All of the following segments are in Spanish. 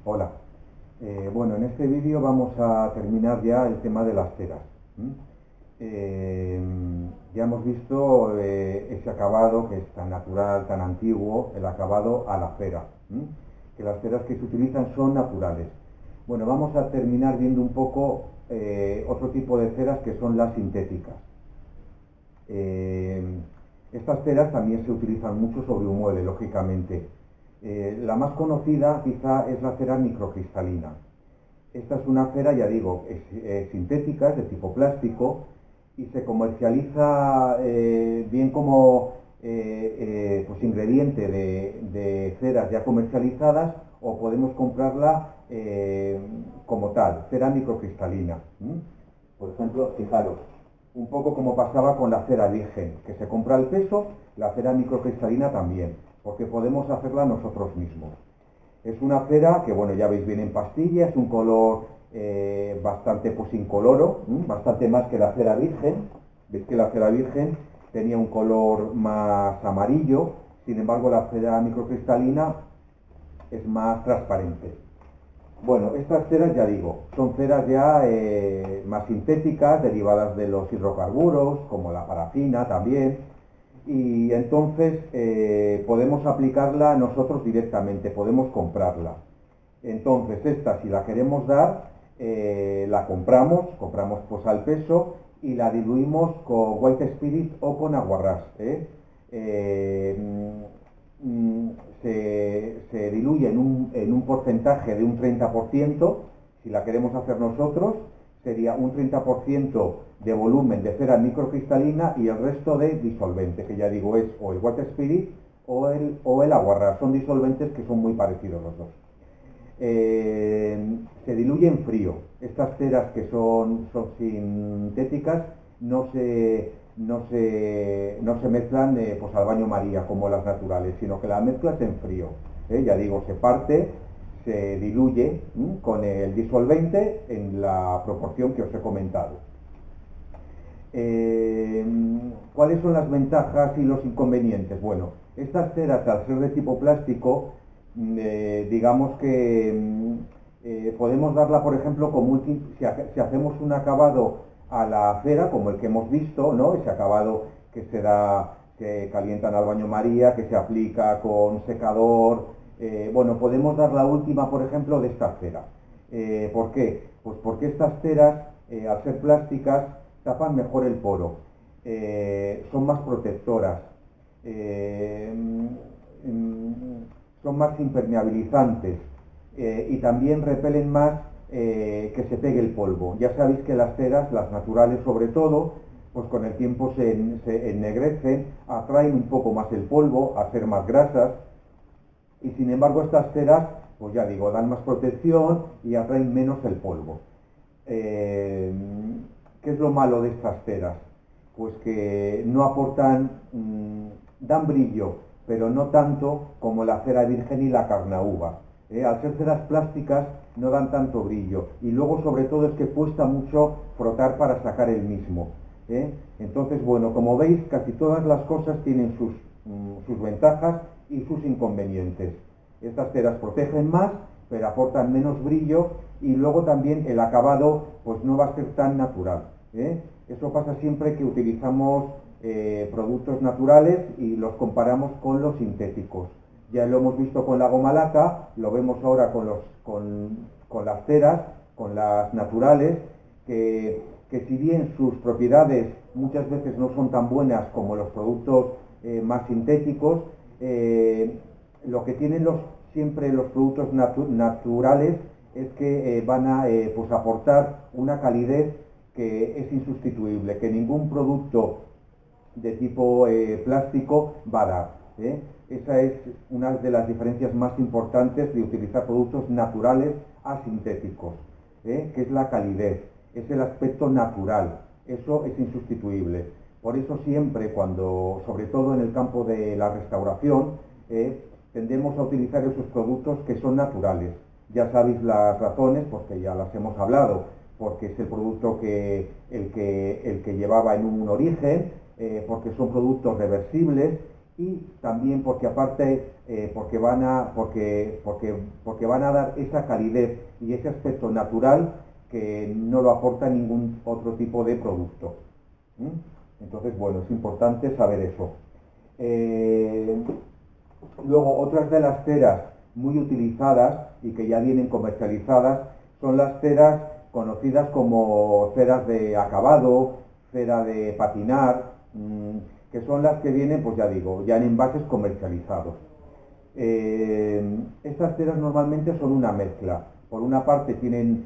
Hola. Bueno, en este vídeo vamos a terminar ya el tema de las ceras. Eh, ya hemos visto ese acabado que es tan natural, tan antiguo, el acabado a la cera. Que las ceras que se utilizan son naturales. Bueno, vamos a terminar viendo un poco otro tipo de ceras que son las sintéticas. Estas ceras también se utilizan mucho sobre un mueble, lógicamente. La más conocida quizá es la cera microcristalina. Esta es una cera, ya digo, es sintética, es de tipo plástico y se comercializa bien como pues ingrediente de ceras ya comercializadas, o podemos comprarla como tal, cera microcristalina. Por ejemplo, fijaros, un poco como pasaba con la cera virgen, que se compra al peso, la cera microcristalina también, porque podemos hacerla nosotros mismos. Es una cera que, bueno, ya veis, viene en pastilla, es un color bastante pues incoloro, bastante más que la cera virgen. Veis que la cera virgen tenía un color más amarillo, sin embargo la cera microcristalina es más transparente. Bueno, estas ceras, ya digo, son ceras ya más sintéticas, derivadas de los hidrocarburos, como la parafina también, y entonces podemos aplicarla nosotros directamente, podemos comprarla. Entonces esta, si la queremos dar, la compramos pues al peso y la diluimos con White Spirit o con aguarrás. Se diluye en un porcentaje de un 30%, si la queremos hacer nosotros, sería un 30% de volumen de cera microcristalina y el resto de disolvente, que ya digo es o el Water Spirit o el aguarrás. Son disolventes que son muy parecidos los dos. Se diluye en frío. Estas ceras que son sintéticas no se mezclan pues al baño María como las naturales, sino que las mezclas en frío. Ya digo, se parte, se diluye con el disolvente en la proporción que os he comentado. ¿Cuáles son las ventajas y los inconvenientes? Bueno, estas ceras, al ser de tipo plástico, digamos que podemos darla, por ejemplo, como si hacemos un acabado a la cera, como el que hemos visto, ¿no? Ese acabado que se da, que calientan al baño María, que se aplica con secador. Bueno, podemos dar la última, por ejemplo, de esta cera. ¿Por qué? Pues porque estas ceras, al ser plásticas, tapan mejor el poro, son más protectoras, son más impermeabilizantes y también repelen más que se pegue el polvo. Ya sabéis que las ceras, las naturales sobre todo, pues con el tiempo se ennegrecen, atraen un poco más el polvo, a ser más grasas, y sin embargo estas ceras, pues ya digo, dan más protección y atraen menos el polvo. ¿Qué es lo malo de estas ceras? Pues que no aportan, dan brillo, pero no tanto como la cera virgen y la carnauba. Al ser ceras plásticas no dan tanto brillo, y luego sobre todo es que cuesta mucho frotar para sacar el mismo. Entonces, bueno, como veis, casi todas las cosas tienen sus ventajas y sus inconvenientes. Estas ceras protegen más, pero aportan menos brillo, y luego también el acabado pues no va a ser tan natural. Eso pasa siempre que utilizamos productos naturales y los comparamos con los sintéticos. Ya lo hemos visto con la goma laca, lo vemos ahora con las ceras, con las naturales, que si bien sus propiedades muchas veces no son tan buenas como los productos más sintéticos, lo que tienen siempre los productos naturales es que van a pues aportar una calidez que es insustituible, que ningún producto de tipo plástico va a dar. Esa es una de las diferencias más importantes de utilizar productos naturales a sintéticos, que es la calidez, es el aspecto natural. Eso es insustituible. Por eso siempre, sobre todo en el campo de la restauración, tendemos a utilizar esos productos que son naturales. Ya sabéis las razones, porque ya las hemos hablado, porque es el producto el que llevaba en un origen, porque son productos reversibles y también porque aparte porque van a dar esa calidez y ese aspecto natural que no lo aporta ningún otro tipo de producto. Entonces, bueno, es importante saber eso. Luego, otras de las ceras muy utilizadas y que ya vienen comercializadas son las ceras conocidas como ceras de acabado, cera de patinar, que son las que vienen, pues ya digo, ya en envases comercializados. Estas ceras normalmente son una mezcla. Por una parte tienen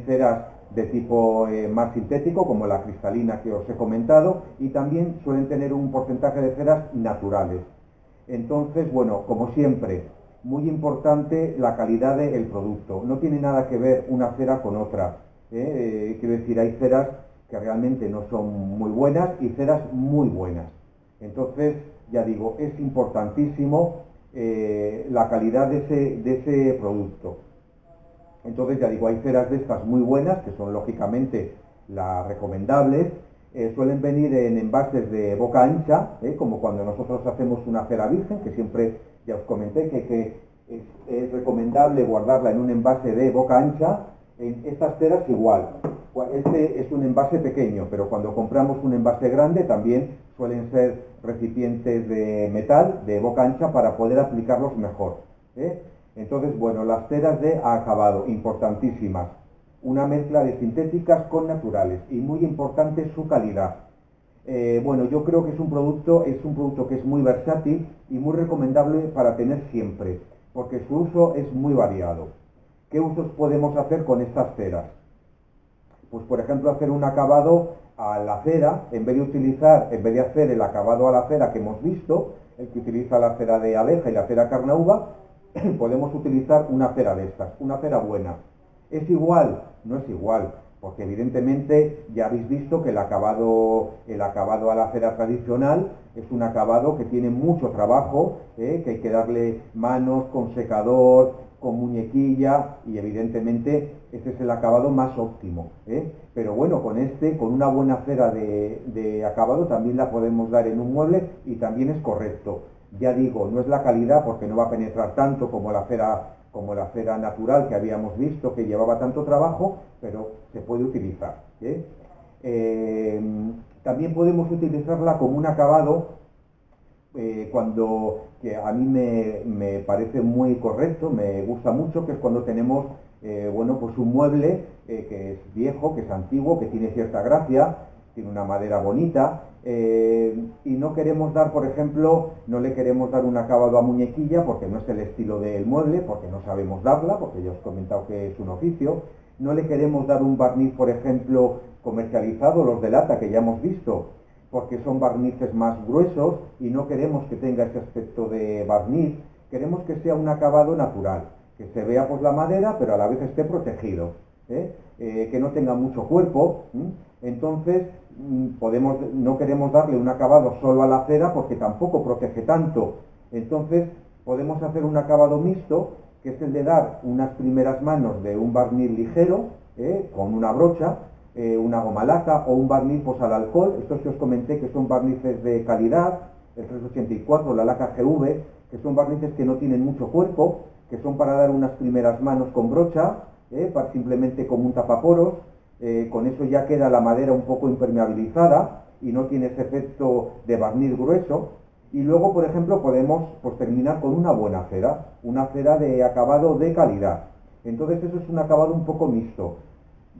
ceras de tipo más sintético, como la cristalina que os he comentado, y también suelen tener un porcentaje de ceras naturales. Entonces, bueno, como siempre, muy importante la calidad del producto. No tiene nada que ver una cera con otra. Quiero decir, hay ceras que realmente no son muy buenas y ceras muy buenas. Entonces, ya digo, es importantísimo la calidad de ese producto. Entonces, ya digo, hay ceras de estas muy buenas, que son lógicamente las recomendables. Suelen venir en envases de boca ancha, como cuando nosotros hacemos una cera virgen, que siempre ya os comenté que es recomendable guardarla en un envase de boca ancha. En estas ceras igual. Este es un envase pequeño, pero cuando compramos un envase grande también suelen ser recipientes de metal de boca ancha para poder aplicarlos mejor. Entonces, bueno, las ceras de acabado, importantísimas. Una mezcla de sintéticas con naturales y muy importante su calidad. Bueno, yo creo que es un producto que es muy versátil y muy recomendable para tener siempre, porque su uso es muy variado. ¿Qué usos podemos hacer con estas ceras? Pues por ejemplo hacer un acabado a la cera, en vez de hacer el acabado a la cera que hemos visto, el que utiliza la cera de abeja y la cera carnauba, podemos utilizar una cera de estas, una cera buena. ¿Es igual? No es igual, porque evidentemente ya habéis visto que el acabado a la cera tradicional es un acabado que tiene mucho trabajo, que hay que darle manos con secador, con muñequilla, y evidentemente este es el acabado más óptimo. Pero bueno, con una buena cera de acabado también la podemos dar en un mueble y también es correcto. Ya digo, no es la calidad porque no va a penetrar tanto como la cera natural que habíamos visto que llevaba tanto trabajo, pero se puede utilizar. También podemos utilizarla como un acabado que a mí me parece muy correcto, me gusta mucho, que es cuando tenemos bueno, pues un mueble que es viejo, que es antiguo, que tiene cierta gracia, tiene una madera bonita, y no queremos dar, por ejemplo, no le queremos dar un acabado a muñequilla porque no es el estilo del mueble, porque no sabemos darla, porque ya os he comentado que es un oficio. No le queremos dar un barniz, por ejemplo, comercializado, los de lata que ya hemos visto, porque son barnices más gruesos y no queremos que tenga ese aspecto de barniz. Queremos que sea un acabado natural, que se vea pues la madera, pero a la vez esté protegido, que no tenga mucho cuerpo. Entonces, no queremos darle un acabado solo a la cera porque tampoco protege tanto. Entonces, podemos hacer un acabado mixto, que es el de dar unas primeras manos de un barniz ligero, con una brocha, una goma laca o un barniz pues, al alcohol. Estos que os comenté que son barnices de calidad, el 384, la laca GV, que son barnices que no tienen mucho cuerpo, que son para dar unas primeras manos con brocha, simplemente como un tapaporos. Con eso ya queda la madera un poco impermeabilizada y no tiene ese efecto de barniz grueso. Y luego, por ejemplo, podemos pues, terminar con una buena una cera de acabado de calidad. Entonces eso es un acabado un poco mixto.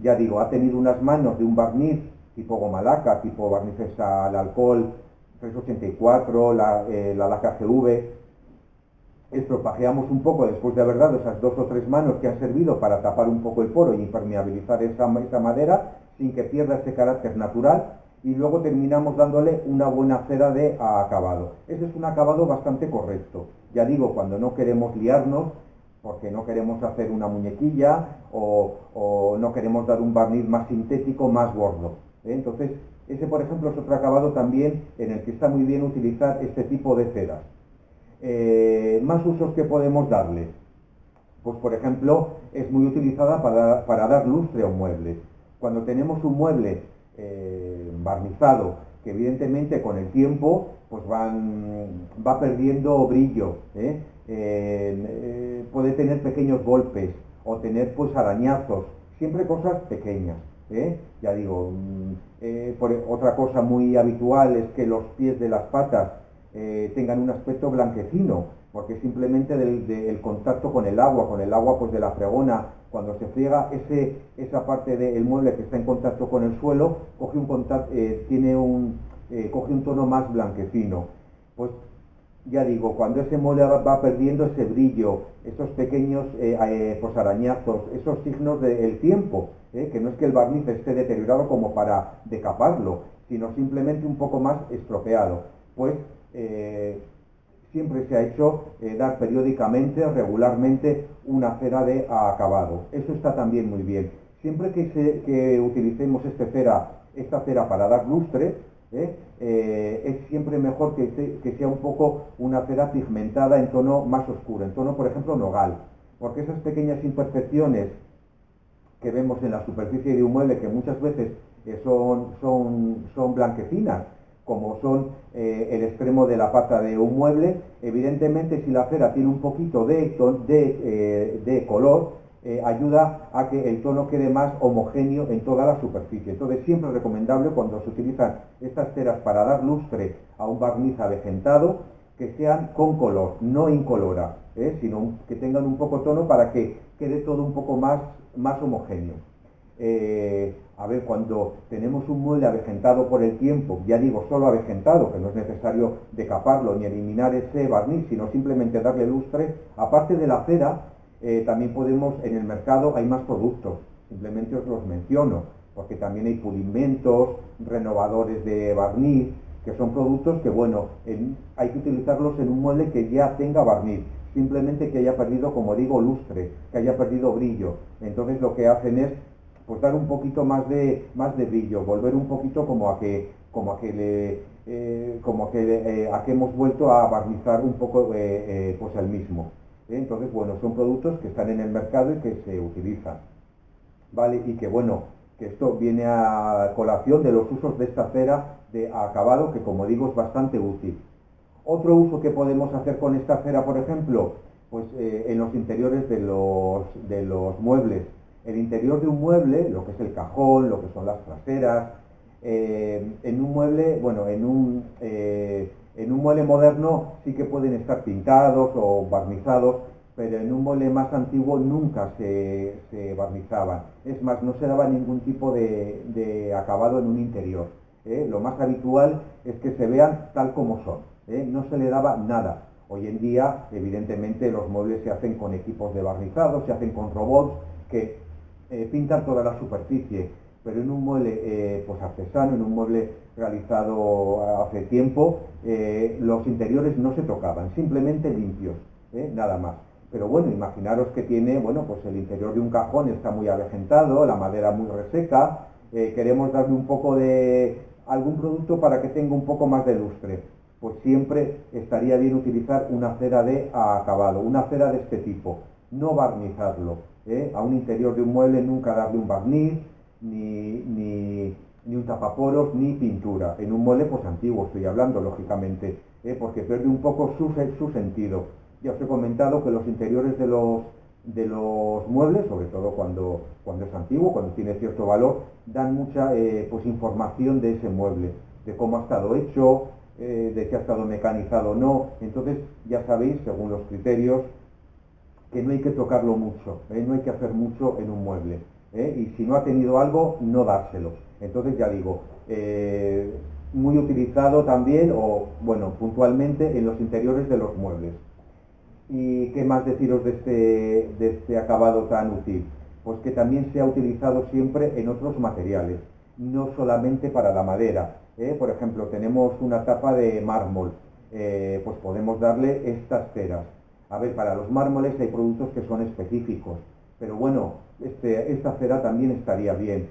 Ya digo, ha tenido unas manos de un barniz tipo goma laca, tipo barnices al alcohol, 384, la laca GV. Estropajeamos un poco después de haber dado esas 2 o 3 manos que han servido para tapar un poco el poro y impermeabilizar esa madera sin que pierda ese carácter natural, y luego terminamos dándole una buena cera de acabado. Ese es un acabado bastante correcto. Ya digo, cuando no queremos liarnos, porque no queremos hacer una muñequilla o no queremos dar un barniz más sintético, más gordo. Entonces, ese por ejemplo es otro acabado también en el que está muy bien utilizar este tipo de ceras. Más usos que podemos darle. Pues por ejemplo, es muy utilizada para dar lustre a un mueble. Cuando tenemos un mueble barnizado que evidentemente con el tiempo pues va perdiendo brillo, puede tener pequeños golpes o tener pues arañazos, siempre cosas pequeñas. Ya digo, otra cosa muy habitual es que los pies de las patas tengan un aspecto blanquecino, porque simplemente del contacto con el agua pues de la fregona, cuando se friega esa parte del mueble que está en contacto con el suelo, coge coge un tono más blanquecino. Pues ya digo, cuando ese mueble va perdiendo ese brillo, esos pequeños pues arañazos, esos signos del tiempo, que no es que el barniz esté deteriorado como para decaparlo, sino simplemente un poco más estropeado, pues siempre se ha hecho dar periódicamente, regularmente, una cera de acabado. Eso está también muy bien. Siempre que utilicemos esta cera para dar lustre, es siempre mejor que sea un poco una cera pigmentada en tono más oscuro, en tono, por ejemplo, nogal, porque esas pequeñas imperfecciones que vemos en la superficie de un mueble, que muchas veces son blanquecinas, como son el extremo de la pata de un mueble, evidentemente si la cera tiene un poquito de color, ayuda a que el tono quede más homogéneo en toda la superficie. Entonces siempre es recomendable cuando se utilizan estas ceras para dar lustre a un barniz avejentado, que sean con color, no incolora, sino que tengan un poco tono para que quede todo un poco más homogéneo. A ver, cuando tenemos un mueble avejentado por el tiempo, ya digo solo avejentado, que no es necesario decaparlo ni eliminar ese barniz, sino simplemente darle lustre, aparte de la cera, también podemos, en el mercado hay más productos, simplemente os los menciono, porque también hay pulimentos, renovadores de barniz, que son productos que, bueno, hay que utilizarlos en un mueble que ya tenga barniz, simplemente que haya perdido, como digo, lustre, que haya perdido brillo. Entonces lo que hacen es pues dar un poquito más de brillo, volver un poquito a que hemos vuelto a barnizar un poco pues el mismo. Entonces, bueno, son productos que están en el mercado y que se utilizan, ¿vale? Y que, bueno, que esto viene a colación de los usos de esta cera de acabado, que como digo es bastante útil. Otro uso que podemos hacer con esta cera, por ejemplo, pues en los interiores de los muebles. El interior de un mueble, lo que es el cajón, lo que son las traseras, en un mueble, bueno, en un mueble moderno sí que pueden estar pintados o barnizados, pero en un mueble más antiguo nunca se barnizaban. Es más, no se daba ningún tipo de acabado en un interior. Lo más habitual es que se vean tal como son. No se le daba nada. Hoy en día, evidentemente, los muebles se hacen con equipos de barnizado, se hacen con robots que pintan toda la superficie, pero en un mueble pues artesano, en un mueble realizado hace tiempo, los interiores no se tocaban, simplemente limpios, nada más. Pero bueno, imaginaros que tiene, bueno, pues el interior de un cajón está muy avejentado, la madera muy reseca, queremos darle un poco de algún producto para que tenga un poco más de lustre. Pues siempre estaría bien utilizar una cera de acabado, una cera de este tipo, no barnizarlo. A un interior de un mueble nunca darle un barniz, ni un tapaporos, ni pintura. En un mueble pues antiguo estoy hablando, lógicamente, porque pierde un poco su sentido. Ya os he comentado que los interiores de los muebles, sobre todo cuando es antiguo, cuando tiene cierto valor, dan mucha pues información de ese mueble, de cómo ha estado hecho, de que ha estado mecanizado o no. Entonces ya sabéis, según los criterios, que no hay que tocarlo mucho, no hay que hacer mucho en un mueble, y si no ha tenido algo, no dárselo. Entonces ya digo, muy utilizado también, o bueno, puntualmente en los interiores de los muebles. ¿Y qué más deciros de este acabado tan útil? Pues que también se ha utilizado siempre en otros materiales, no solamente para la madera. Por ejemplo, tenemos una tapa de mármol, pues podemos darle estas ceras. A ver, para los mármoles hay productos que son específicos, pero bueno, esta cera también estaría bien.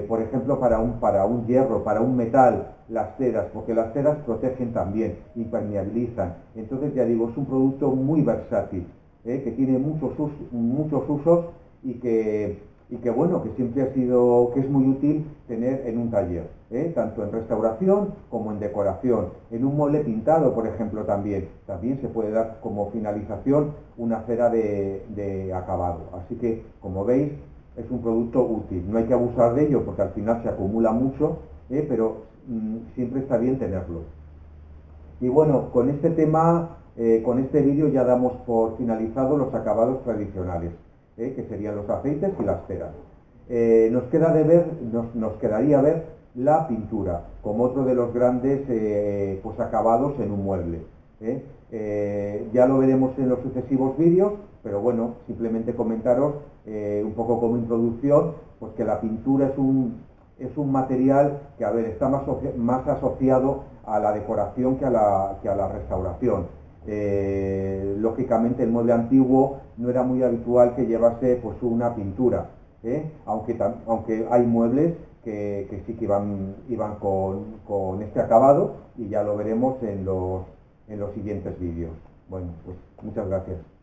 Por ejemplo, para un hierro, para un metal, las ceras, porque las ceras protegen también, impermeabilizan. Entonces, ya digo, es un producto muy versátil, que tiene muchos usos y que y que bueno, que siempre que es muy útil tener en un taller, tanto en restauración como en decoración. En un mueble pintado, por ejemplo, también se puede dar como finalización una cera de acabado. Así que, como veis, es un producto útil. No hay que abusar de ello porque al final se acumula mucho, pero siempre está bien tenerlo. Y bueno, con este tema, con este vídeo ya damos por finalizado los acabados tradicionales, que serían los aceites y las ceras. Nos quedaría ver la pintura como otro de los grandes pues acabados en un mueble. Ya lo veremos en los sucesivos vídeos, pero bueno, simplemente comentaros un poco como introducción, pues que la pintura es un material que, a ver, está más asociado a la decoración que a la restauración. Lógicamente el mueble antiguo no era muy habitual que llevase pues una pintura, aunque hay muebles que sí que iban con este acabado, y ya lo veremos en los siguientes vídeos. Bueno, pues muchas gracias.